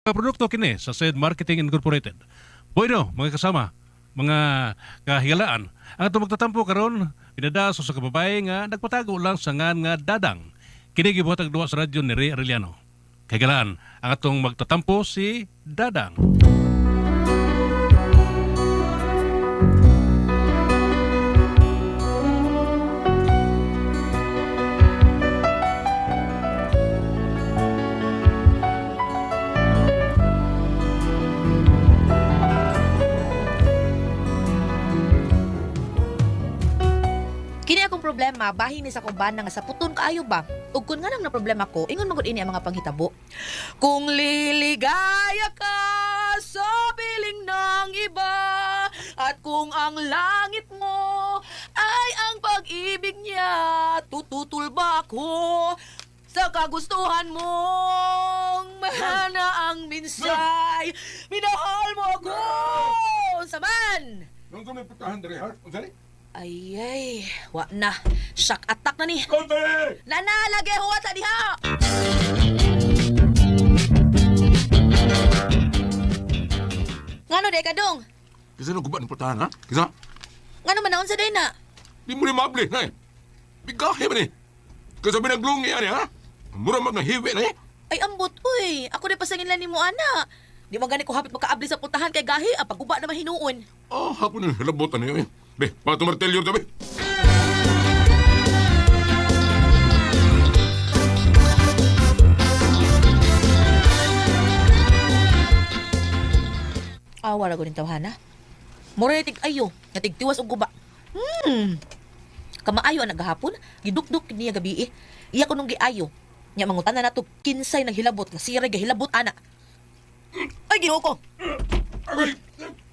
produkto kini sa SED Marketing Incorporated. Bueno, mga kasama, mga kahigalaan, ang atong magtatampo karon pinadaso sa kababae nga nagpatago lang sa ngan nga dadang. Kini gibuhatag duwa sa radyo ni Ray Arellano. Kahigalaan, ang atong magtatampo si Dadang. Kini akong problema, bahin ni sa kong bana nga sa puton kaayo ba? Ug kun nga nang na problema ko, ingon magud ini ang mga panghitabo. Kung liligaya ka sa piling ng iba, at kung ang langit mo ay ang pag-ibig niya, tututulba ko sa kagustuhan mong mahana ang minsay. Minahal mo ako! Saman! Nung kami putahan dari ha? Ang sari? Ay, wa na. Shock attack na ni. Konti! Nanalagay huwat sa diha! Ngano day ka dong? Kisa nung gubat ng putahan ha? Kisa? Ngano man naon sa day na? Di mo rin mabli na eh. Bigahe man eh. Kaya sabi naglungi yan eh ha? Mura mag nahiwi na eh. Ay ambot, uy. Ako na pasangin lang ni mo, ana. Di mo gani ko hapit makaabli sa putahan kay gahi, ang pagguba na mahinuon. Ah, hapon na labotan niyo eh. Be, mga tumartelyo tabi. Awa na ko rin tawhana. Mura na tig-ayo, natigtiwas og guba. Kamaayo ang naghahapon, gidukduk niya gabi eh. Iya ko nung giayo. Nya mangutan na nato, kinsay naghilabot, nga siray gahilabot, ana. Ay, ginoo ko!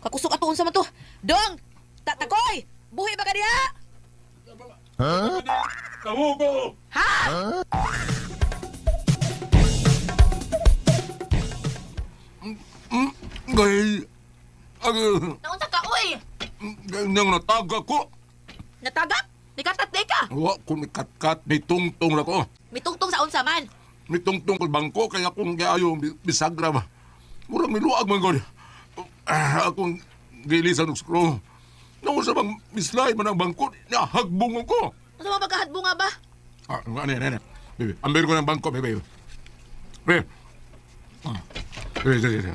Kakusok atoon sa man to. Dong! Takoy! Buhi ba ka diha? Kamugo! Ha? Gay... Naunsa ka, uy? Nang nataga ko. Natagak? Nikatat di ka? Wa ko mikatkat, may tungtong na ko. Mitungtong sa unsa man. May tungtong ko bangko, kaya akong gayo bisagra ba. Murang miluag man ko. Akong gilisan ng screw. Nung sa bang mislay man ang bangko, nahagbong ko. Unsa man pagkahadbunga ba? Ano. Bebe, ambil ko ng bangko, bebe. Bebe. Bebe.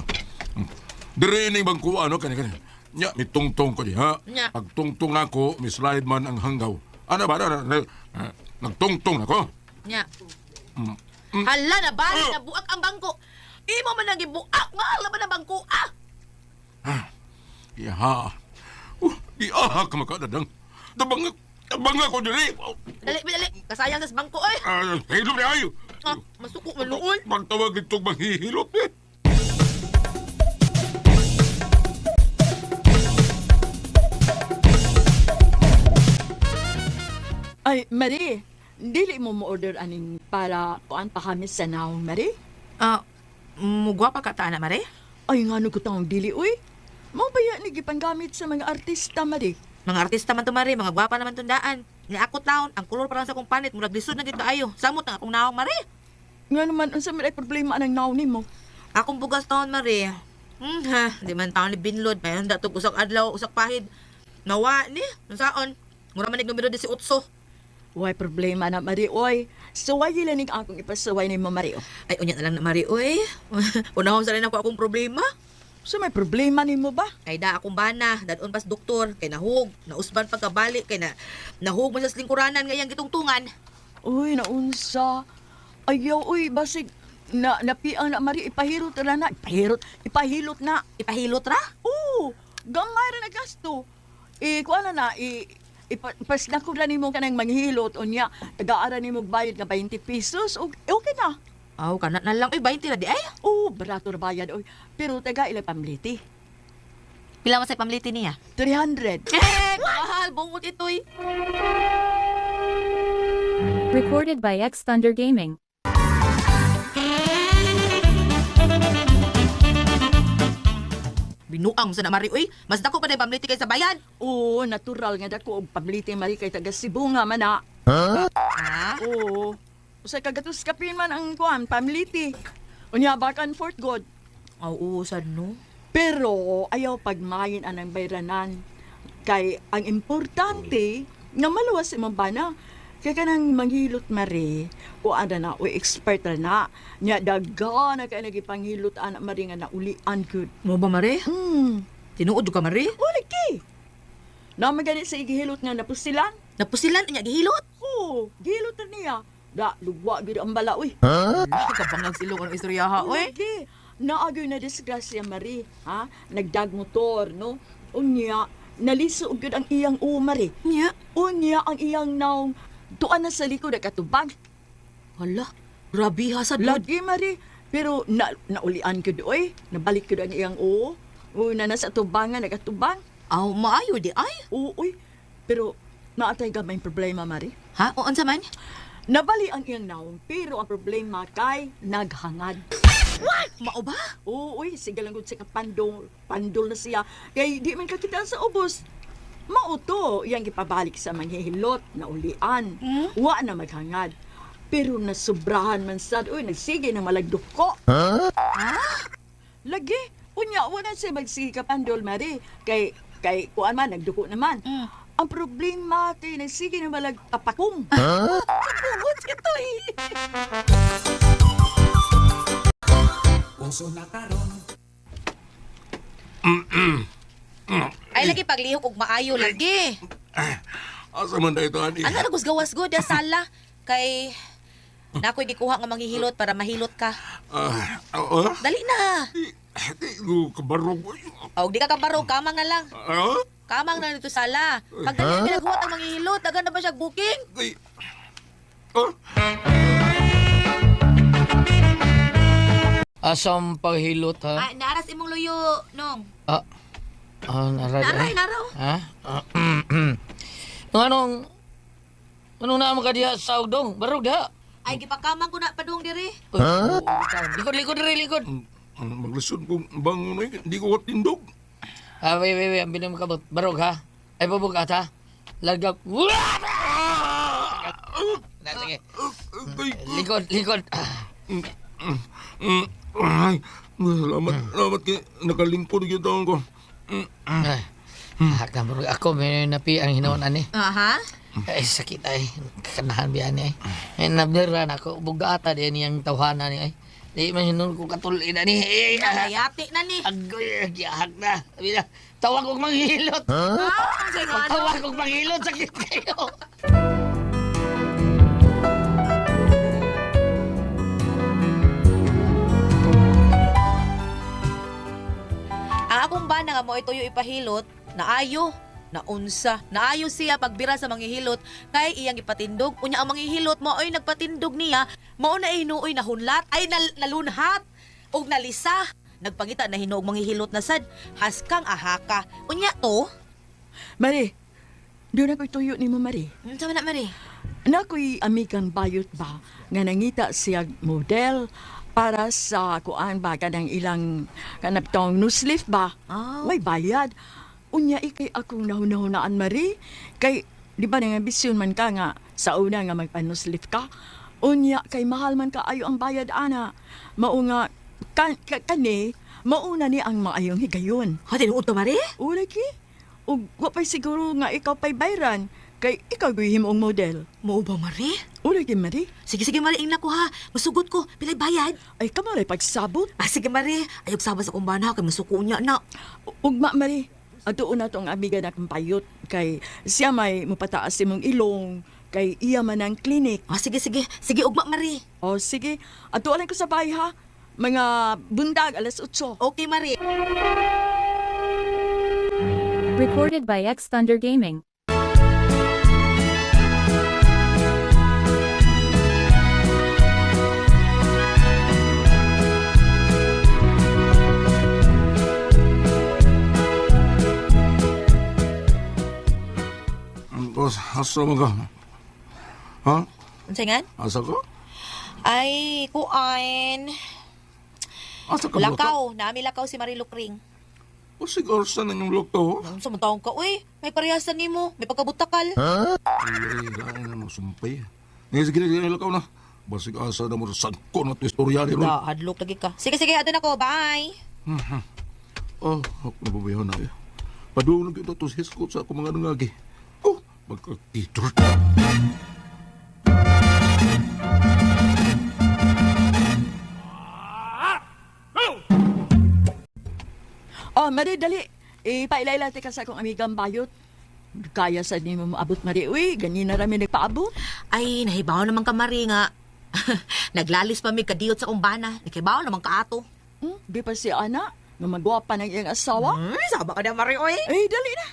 Dire na yung bangko, ano, kanya. Nya, may tungtong ko di, ha? Nya. Pag tungtong ako, may slide man ang hanggaw. Ano ba? Nagtungtong ako. Nya. Hala na balik na buak ang bangko. Imo man nang gibuak, mahal naman ang bangko, ah! Iha. Iha ka makadadang. Tabang ako dili. Dali. Kasayang sa bangko, oy! Hilot na ayo. Ah, masuko, maluoy. Magtawag itong manghihilot eh. Ay, Marie, dili mo mo-order aning para kuan pahamis sa naong, Marie? Mugwa pa ka ta, na, Mare? Ay, nga ko taong dili, uy. Mau baya ni gipanggamit sa mga artista, Marie? Mga artista man to, Mare. Mga gwapa naman tundaan. Ni ako taon, ang kulor parang sa kong panit, murag lisod na gito ayo. Samot ang akong naong, Mare. Nga naman, unsa man ay problema anang naong nimo? Akong bugas taon, Mare. Di man taon ni Binlod. Mayroon datog usak adlaw, usak pahid. Nawa ni, nasaon. Mura man numero 18. Way problema na, Marie, oy. Suway lang ning akong ipasuway ni mo, Marie. Ay, unya na lang na, Mare, oy. Unahon sa rin ako akong problema. So may problema nimo ba? Kay da akong bana, dadon pas doktor, kay nahug, nausban pagkabalik, kay nahug man sa lingkuranan ngayang gitungtungan. Uy, naunsa. Ayaw, uy, basig napiang na, Marie, ipahirot na. Ipahilot na. Ipahilot ra? Oo, gangay ra na gasto. Kuan na, pas na ko ni mo ka ng manghilot, unya, nag-aara ni mo bayad nga 20 pesos, okay na. Aw, kanat na lang. Uy, 20 na di ay. Oo, barato na bayad, oy. Pero taga ilang pamliti? Pila man sa pamliti niya? 300. Mahal, bungot ito'y. Recorded by X Thunder Gaming. Binuang sa na, Mari, uy. Mas dako pa na yung pamliti kayo sa bayan. Oo, natural nga dako og pamliti mari kay taga Cebu nga man na. Ha? Oo. Usay kagatus kapin man ang kuan, pamliti. Unya bakan Fort God. Oo, sad no. Pero ayaw pagmayin anang bayranan. Kay ang importante nga maluwas imong bana. Kaya kanang manghilot mari, o ana na, o expert na, nya daga na kaya nagipanghilot anak mari nga naulian good. Mo ba, Mare? Tinuod ka, Mare? Lagi. Namagani sa igihilot nga napusilan. Napusilan niya gihilot. Oo, gihilot na niya. Da, lugwa gud ang bala, uy. Kapangag silong ang istoryaha, oy. Lagi. Naagay na disgrasya, Mari. Ha? Nagdagmotor, no? Unya, nalisuog gud ang iyang umari. Nya. Unya, ang iyang naong tuan na sa likod na katubag. Hala, grabe ha sad. Lagi, Mari. Pero naulian ko doy. Nabalik ko ang iyang oo. Una na sa tubangan, nagatubang. Aw, maayo di ay. Oo, uy. Pero naatay gamay problema, Mari. Ha? O ansa man? Nabali ang iyang naong, pero ang problema kay naghangad. Mao ba? Oo, uy. Sige lang gud sa kapandol. Pandol na siya. Kay di man kakita sa ubos. Mauto, iyang ipabalik sa manghihilot na ulian. Wa na maghangad. Pero nasubrahan man sad, uy, nagsige na malagduko. Lagi, unya, wala siya magsige ka pandol, Mari. Kay, kuan man, nagduko naman. Ang problema kay nagsige na malagtapakong. What's ito eh? Puso na karon. Ay, lagi paglihok og maayo lagi. Asa man dahil ito, ani? Ano nagos gawas go da sala kay nakoy gikuha nga manghihilot para mahilot ka. Dali na. Di ko kabarog. Og di ka kabarog, kamang na lang. Kamang na dito sala. Pag dali na ginagawa ang manghihilot, dagan na ba siya booking? Ay, Asam paghilot ha? Ay, naras imong luyo, nong. Naray. Naraw. Ha? Anong naman ka diha sa udong? Barog diha. Ay, gipakamang ko na padung diri. Likod diri, likod. maglasod ko bang hindi ko tindog. Wait, ang binom ka barog ha? Ay, pabugat ha? Lagap. Sige. Likod. Ay, salamat kay nakalingkod yung taon ko. Barog. Ako, may napi ang hinawon ani. Aha. Ay, sakit ay. Kakanahan biyan ay. Ay, nabiran ako. Bugata din yung tawhanan ni ay. Di man hinun ko katulin na ni. Nalayati na ni. Agoy, giyahag na. Sabi na, tawag kong manghilot. Tawag kong manghilot, sakit kayo. Ang akong bana nga mo ituyo ipahilot, naayo, naunsa, naayo siya pagbira sa manghihilot, kay iyang ipatindog. Unya ang manghihilot mo ay nagpatindog niya, mao na inuoy nahunlat, ay nalunhat, og nalisa. Nagpangita na hinuog manghihilot na sad, haskang ahaka. Unya to, Mari, doon ako'y tuyo ni mo, Mari. sama na Mari. Na ako'y amigang bayot ba nga nangita siya model para sa kuan ba kanang ilang kanaptong newsleaf ba? Oh. May bayad. Unya ikay akong nahunahunaan, Mari. Kay, di ba nga bisyon man ka nga sa una nga magpa-newsleaf ka? Unya, kay mahal man ka ayo ang bayad, ana. Mao nga, kani, mauna ni ang maayong higayon. Ha, tinuod to Mari? O lagi, o wapay siguro nga ikaw pa'y bayran. Kay ikaw guyhim ang model. Mo ba Mari? O lagi, Mari. Sige Mari, ingna ko ha. Masugot ko, pilay bayad. Ay, kamaray pagsabot. Sige Mari, ayog sabas akong bana, kay masuko niya na. Ugma, Mari. Ato na itong amiga na kumpayot. Kay siya may mupataas si mong ilong. Kay iya man ang klinik. Sige, ugma Mari. O sige, ato alay ko sa bahay ha. Mga bundag, alas 8. Okay Mari. Recorded by X Thunder Gaming. Boss, asa mo ka? Ha? Unsa Asa ka? Ay, kuan. Asa ka Lakaw, nami lakaw si Marilu Kring. O siguro sa nanyong lakaw? Unsa man taong ka, uy? May parehasan nimo, may pagkabutakal. Ay, lain na magsumpay. Ngayon, sige, lakaw na. Basig asa na mo sa ko na ito istorya ni Ron. Hadlok lagi ka. Sige, adto na ko. Bye. Oh, ako nababayaw na. Padulong kita to sa hiskot sa ako mga nangagi. Oh, magkakitol. Oh, Mari, dali. Ipailaylate ka sa akong amigang bayot. Kaya sa di mo maabot, Mari. Uy, ganyan na rami nagpaabot. Ay, nahibaw naman ka, Mari, nga. Naglalis pa mi kadiyot sa kumbana. Nakibaw naman ka ato. Di pa si Ana, nga magwapa ng iyang asawa. Saba ka na, Mari, oy. Ay, dali na.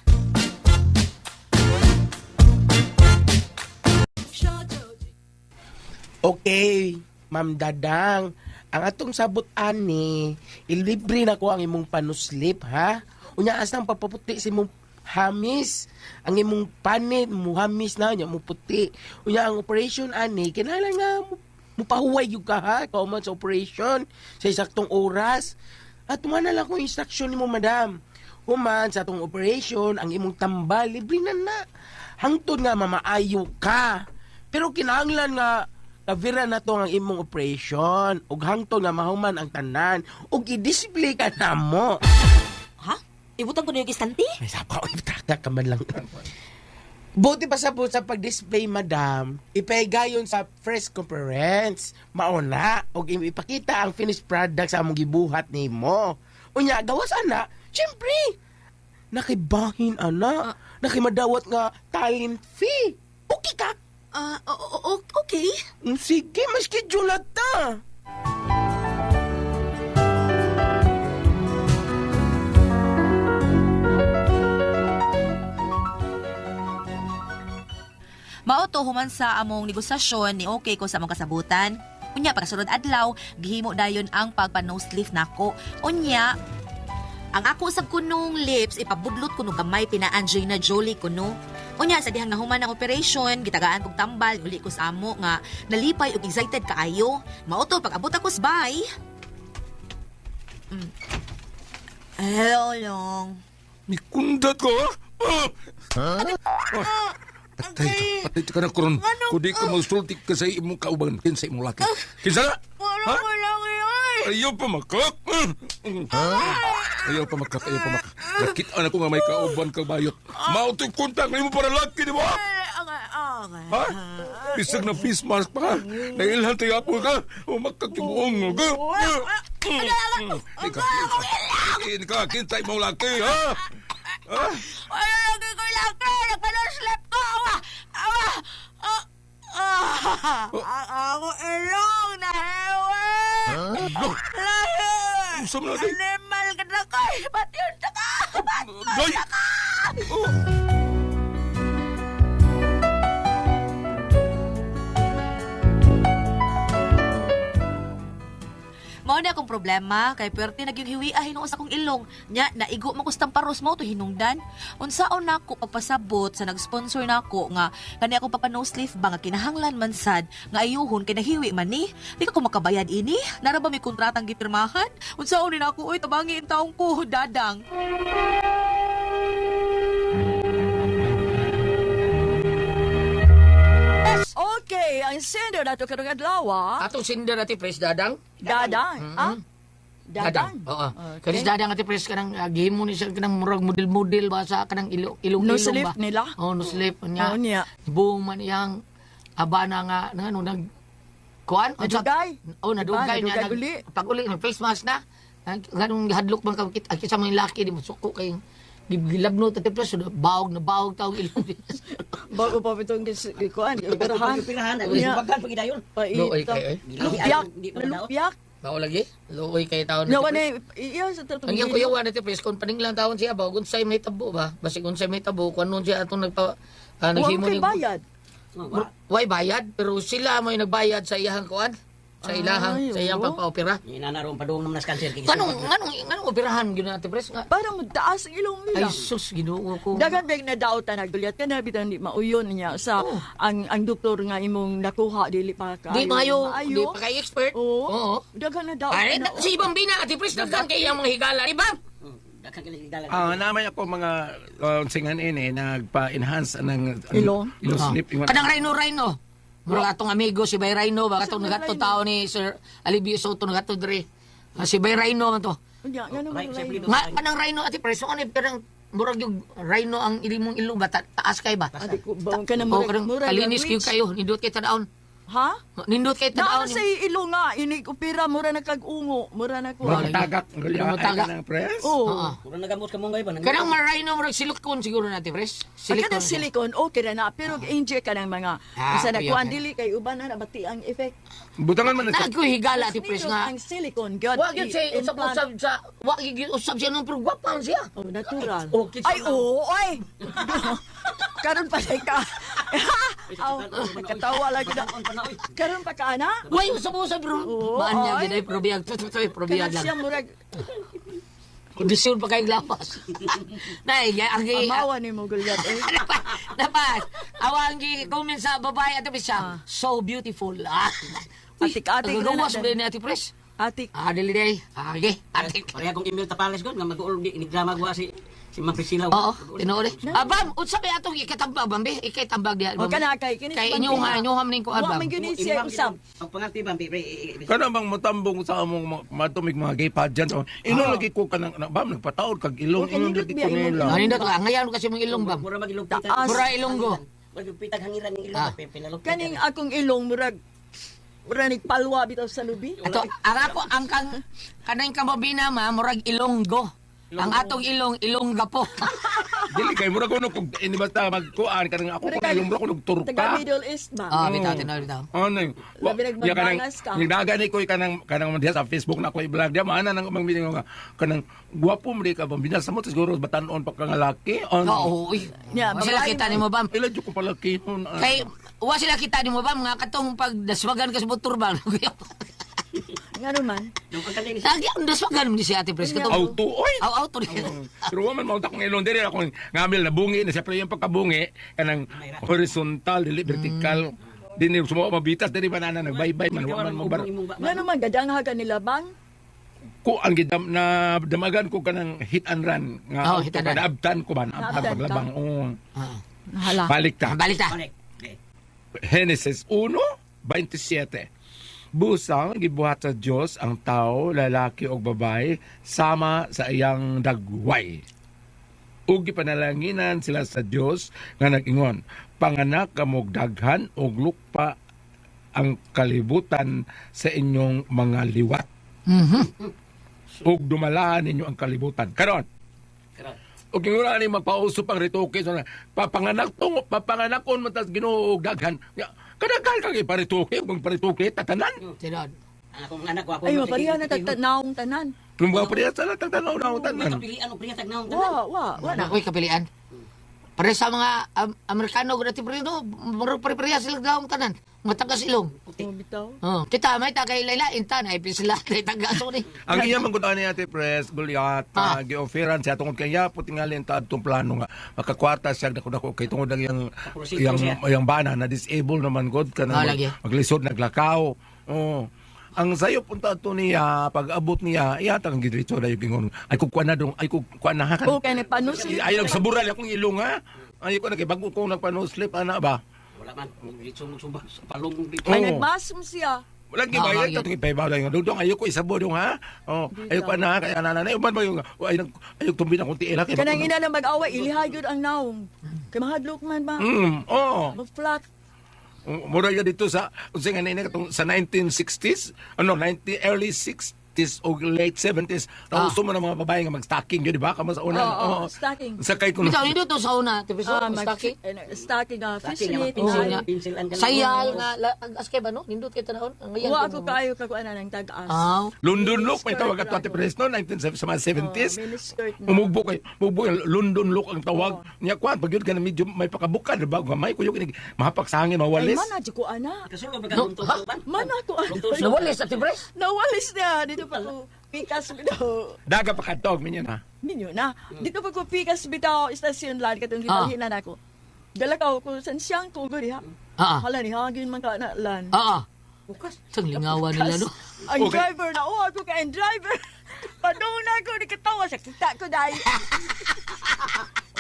Okay, Ma'am Dadang. Ang atong sabot ani, ilibre na ko ang imong panuslip, ha? Unya asang papaputi si imong hamis. Ang imong panit, mo hamis na, unya mo puti. Unya ang operation ani, kinahanglan nga mo pahuway yung ka, ha? Kauman sa operation, sa isaktong oras. At na lang kung instruction ni mo, madam. Human sa atong operation, ang imong tambal, libre na. Hangtod nga mamaayo ka. Pero kinahanglan nga, kavira na to ang imong operation ug hangtod nga mahuman ang tanan ug i-display ka na mo. Ha? Ibutang ko na yung istanti? May sapa o taka ka man lang. Buti pa sa pag-display, madam, ipaigayon sa press conference. Mauna ug ipakita ang finished product sa among gibuhat nimo. Unya gawas ana, syempre. Nakibahin ana, nakimadawat nga talent fee. Okay ka? Okay. Sige, mas schedule ta. Mao to human sa among negosasyon ni okay ko sa among kasabutan. Unya para sunod adlaw, gihimo dayon ang pagpa-nose lift nako. Unya, ang ako sa kunong lips ipabudlot kuno gamay pina Angelina Jolie kuno. Unya sa dihang nahuman ang operation, gitagaan kog tambal, uli ko sa amo nga nalipay ug excited kaayo. Mao to pag abot ako sa bay. Hello, Long. Mikundat ko, ha? Patay ka na koron. Kung di ka magsulti ka sa imong kaubangan, kinsa imong laki. Kinsa na? Wala ko lang yun. Ayaw pa makak. Ayaw pa makak. Nakita na ko nga may kauban ka bayot. Mauto'y kontak na mo para laki, di ba? Ha? Bisag na face mask pa ka. Nailhan tayo ako ka. Umakak yung buong mo ka. Ika, kinsa imong laki, ha? Ha? Wala lagi ko laki. Nagpanoslap ko. Ako ilong na hewe. Lahi. Usam na din. Animal ka na kay. Ba't yun na ka? Doy! Mao na akong problema kay perti nagyong hiwiahin sa akong ilong. Nya naigo man ko sa tamparos mo to hinungdan. Unsaon nako pagpasabot sa nag-sponsor nako nga kani akong papa-nose lift ba nga kinahanglan man sad nga ayuhon kay nahiwi man ni. Di ka ko makabayad ini. Nara ba may kontratang gipirmahan? Unsaon ni nako oy tabangi in taong ko dadang. Okay, ang sender na ito karong adlaw. Atong sinder ati pres dadang. Dadang. Dadang. Oo. Okay. Kanis dadang ati pres kanang gihimo ni siya kanang murag model-model ba sa kanang ilong No ba. slip nila. Oh, no slip niya. Oo niya. Buong man iyang abana nga ano nag kuan Nadugay. Oh, nadugay Diba, niya. nadugay uli. Pag uli ng face mask na. Ganong hadlok man ka kita sa mga laki di mo suko kay gilabno ati pres bawog na bawog taw ilong. Bago pa itong kuan. Pirahan. Luoy kay. Lupyak. Lupyak. Bao lagi. Luoy kay taon. Nawa na iya sa Ang iyang kuyawan ati pres kon paninglang taon siya ba unsay may tabo ba? Basig unsay may tabo kuno siya atong nagpa naghimo Huwag kay bayad. Way bayad pero sila may nagbayad sa iyang kuan sa ilahang Ay, sa iyang oo. pagpa-opera. Inanaroon pa doon naman nas cancer kay Nganong operahan gyud natin pres nga. Parang taas ang ilong nila. Ay sus Ginoo ko. Dagan big na daw ta nagulyat ka na bitang di mauyon niya sa ang doktor nga imong nakuha dili pa ka. Di maayo, di pa kay expert. Oo. Dagan na daw. Ay, si Ibang Bina ati pres daghan kay iyang mga higala, di ba? Dakan kay Naman ako mga singan ini nagpa-enhance ng Ilong? slip. Kanang Rhino. Mura atong amigo si Bay Rhino ba katong nagadto tao ni Sir Alibio Soto nagadto diri. Si Bay Rhino man to. Unya, nga naman Right, rhino. Nga, kanang rhino, Ate Pres, ano kanang murag yung rhino ang ilimong ilong ba? Taas kay ba? Adi ko, bawang ka na O, murag, kanang murag kalinis language. kayo kayo, nindot kay tanaon. Ha? Nindot kay Naano tanaon. sa ilo nga, inig upira, mura na kag-ungo, mura na ko. Wala. Matagak, gulya, ay Matagak. ka ng press. Oo. Oo. Puro nagamot ka mong gay ba? Kanang marino, murag silikon siguro na, Ate Pres. Silikon. Silikon. Silikon, okay na na. Pero inject ka ng mga, isa na okay, kuhan, okay. dili kay uban na nabati ang effect. Butangan man na sa... Nagko higala, Ate Pres Nindot nga. ang silicone, God. Wag yun siya, usap-usap sa, wag yun usap siya nung pergwapan siya. Oh, natural. Oh, kitsa Ay, na. oo, oy! Karon pa ka. Aw, katawa lang kita. Karon pa ka, ana? Why, usap-usap, bro. Oo, Maanya, ay. gina, probiyag. Tutoy, probiyag Kanan siya lang. murag, Kondisyon pa kayong lapas. Nay, ang amawa ni mo gulyat, eh. Dapat, awang comment sa babae at siya. So beautiful. Atik-atik na Gawas na. mo din ni Ate Pres. Atik. Dali day. Okay, atik. Pareha kong email tapales ko, nga mag-uol di, inigrama ko si Mang Priscilla. Oo, tinuod. Bam, unsa ba atong ikatambag, Bambi? Ikatambag diha. O kana kay kini. Kay inyong ning ko Wa Bam. man gyud siya usab. Ang pangalti ba, Kana bang matambong sa among matumig mga gay pageant. Ino lagi ko kanang bam nagpataod kag ilong Okay, ino nindot lagi biya, ko ilong. nila. Nindot ka, ngayon kasi mong ilong Bam. Mura magilugpitan. Taas. Pura ilonggo. Magilugpitan hangiran ng Ah. ilong. Pinalugpitan. Kaning akong ilong murag palwa bitaw sa lubi. Ato, ang ako ang kanang kamabina ma murag ilonggo. Ang atong ilongga po. Dili kay mura ko no kung ini basta magkuan kanang ako ko ilong ko nagturka. Taga Middle East ba? Ah, bitaw tinuod bitaw. Ano yun? Labi nagbangangas ka. Nagdagani ko kanang diha sa Facebook na ko i-vlog diya. Maana nang magbiling nga kanang guwapo mo di ka bang binasa mo siguro batanon pa ka nga laki. Oo, uy. Yeah, Wa sila babae kita mo. ni mo Bam. Ila jud ko palaki nun. Kay wa sila kita ni mo Bam nga katong pag daswagan ka sa motor ba. Nga naman. Nung ang kanina Lagi ang daswagan mo ni si Ate Pres katong Auto oy. auto ni. Pero waman mo takong ilong diri ako ngamil na bungi na siyempre yung pagkabungi kanang horizontal dili vertical. Dini sumo mabitas diri banana nagbaybay man waman mo bar. Nga naman gadanghagan nila bang? Ko ang gidam na damagan ko kanang hit and run nga Oh, hit and run. naabtan ko ba naabtan Naabtan ka? paglabang oo. Hala. Balik ta. Balik ta. Balik. Okay. Genesis 1:27. Busang gibuhat sa Dios ang tao, lalaki o babae sama sa iyang dagway. Ug gipanalanginan sila sa Dios nga nag-ingon, panganak kamog daghan og lukpa ang kalibutan sa inyong mga liwat. Ug dumalahan ninyo ang kalibutan. Karon, Karon. ug inguna ni magpausop ang ritoke so na papanganakon man tas Ginoo og daghan. Kadaghan kang iparituke, kung parituke tatanan. Tinod. Ang akong anak ko ako. Ay, maparihan na tagtanaong tanan. Kung mga pariya sa lahat tanaw na tanan. Kapilian o priya tagnaong Wa na. Uy, kapilian. Pare sa mga Amerikano gud Ate Pres no, murag pare-pareha sila daw ang tanan. Mga taga silong. Oh, bitaw. Oh, kita may taga ilaylain ta na sila kay taga so ni. Ang iya man gud ani Ate Pres, Goliath, gioferan siya tungod kaya putingalin ta adtong plano nga makakwarta siya dako kay tungod ang yang bana na disable naman gud kana lagi. maglisod naglakaw. Oh. Ang sayo punta ato niya pag abot niya iya tang gidritso dayo gingon ay kukuan na dong ay kukuan na ha. Okay, ni panusli. Ay nagsabural akong ilong ha. Ay ko na kay bago ko nagpanuslip ana ba. Wala man. Dito sumba. Palong dito. Ay, Oo. nagmasum siya. Wala gibayad yun. ta tong ipaybaw dayon. Dudong ayo ko isabo dong ha. Oh, ayo pa na kay nanay uban ba yung ayo tumbi na kunti ila kay. Kanang ina na mag-away, ilihagod ang naong. Kay mahadlok man ba? Oh. Mag-flat. Mura ya dito sa unsay nga nini katong sa 1960s, early 60s o late 70s. Nauso mo ng mga babae nga mag-stocking, di ba? Kamo sa una. Oo, stocking. Sakay ko Bitaw nindo to sa una, Ate Pres. Stocking. Stocking, Stocking na fishnet. Oo, magpinsil. nga. Pinsilan ka na. Sayal nga as kay ba no? Nindot kay tanahon. Ang ngayon. Wa ako kayo kakuan na ng tag-as. London look may tawag ato Ate Pres no 1970s sa mga 70s. Miniskirt na. Umugbo kay London look ang tawag. Niya kwan pag yun ka na medyo may pakabukad di ba? Gamay ko yung mahapak sa hangin Ay, mawalis. mana, dyan ko ana. Kasi ko magkaguntong sa uban. Mana ko ana. Nawalis Ate Pres. Nawalis niya. Dito pa ko. Pikas bitaw. Daga pa katog minyan ha. Minyo na. Dito pa ko pikas bitaw. Istasyon lan. Katong gibalhinan ako. Dalakaw ko. San siyang ko. Guri ha. Hala ni hagin man ka na lan. Bukas. Sang lingawan nila no. Ang Okay. driver na. Oh, ako ka ang driver. Padung na ako. Nakatawa sa kita ko dahil.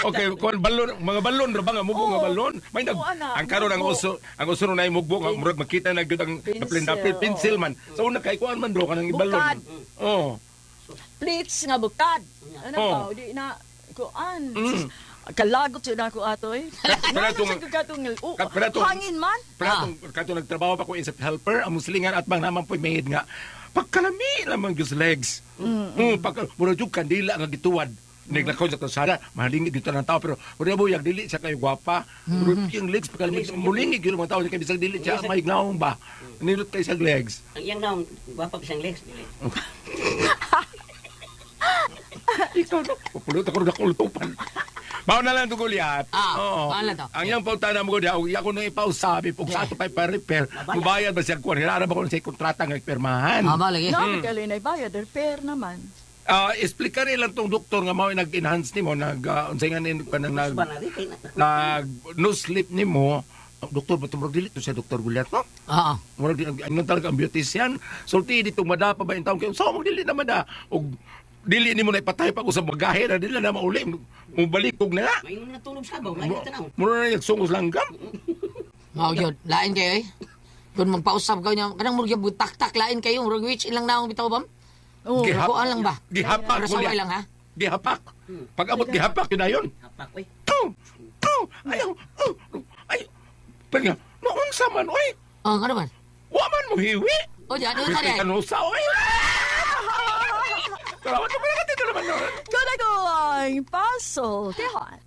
Okay, kung balon, mga balon ra ba nga mugbo nga balon? May nag Oo, ana. ang karon ang Mugbo. uso na mugbo nga murag makita na gyud ang Pencil, pencil man. So una kay kuan man do kanang balon. Bukad. Oh. plates nga bukad. Ano Oh. ba? Di na, kuan. Kalagot siya na ako atoy. Pero itong- pero itong- Hangin man. Pero kato nagtrabaho pa ko in sa helper, ang muslingan at bang naman po may nga. Pagkalami lamang yung legs. Pagka, mura yung kandila nga gituwad. Naglakaw sa kalsada, mahalingid dito ng tao, pero mura mo yung dili siya kayo gwapa. Mura yung legs, pagkalami, mulingid yung mga tao, hindi kayo bisag dili siya, may gnaong ba? Nilot kayo sa legs. Ang iyang naong, guwapa pa siyang legs. Ikaw na, pupulot ako na kulutupan. Mao na lang ito gulyat. Oo. ano to? Ang iyang pautana mo gulya, iya ko na ipausabi, kung sa ato pa ipa-repair, mubayad ba siya kuwan, hirara ba ko na siya kontrata ng pirmahan. Aba lagi. Namin kali na bayad, repair naman. Explica rin lang tong doktor nga mao nag-enhance nimo unsay nga nin kanang nag no sleep nimo. Doktor ba tumurog dili to siya Dr. Gulyat no? Oo. Murag di ano talaga ang beautician. Sulti dito madapa ba in taon kay so mo dili na mada og dili nimo na ipatay pa ko sa bagahe na dili na mauli mo balik kog na. May nga natulog sa baw, may tanaw. Mura na yung sungos langgam. Mao gyud, lain kayo eh. Kun magpausap ka niya, kanang murag butak-tak lain kayo, murag which ilang naong bitaw bam? Oo. Kuan lang ba? Gihapak Para sa Gulyat. way lang ha. Gihapak. Pag abot gihapak yun na yun. Hapak, oy. Ayaw. Ay. Pagka, noon sa man, oy. Oh, ano man? Waman mo hiwi. O di ano sa Bitin di? ka no sa, oy. Salamat na pala ka dito naman. Ganagoy, puzzle, tihan.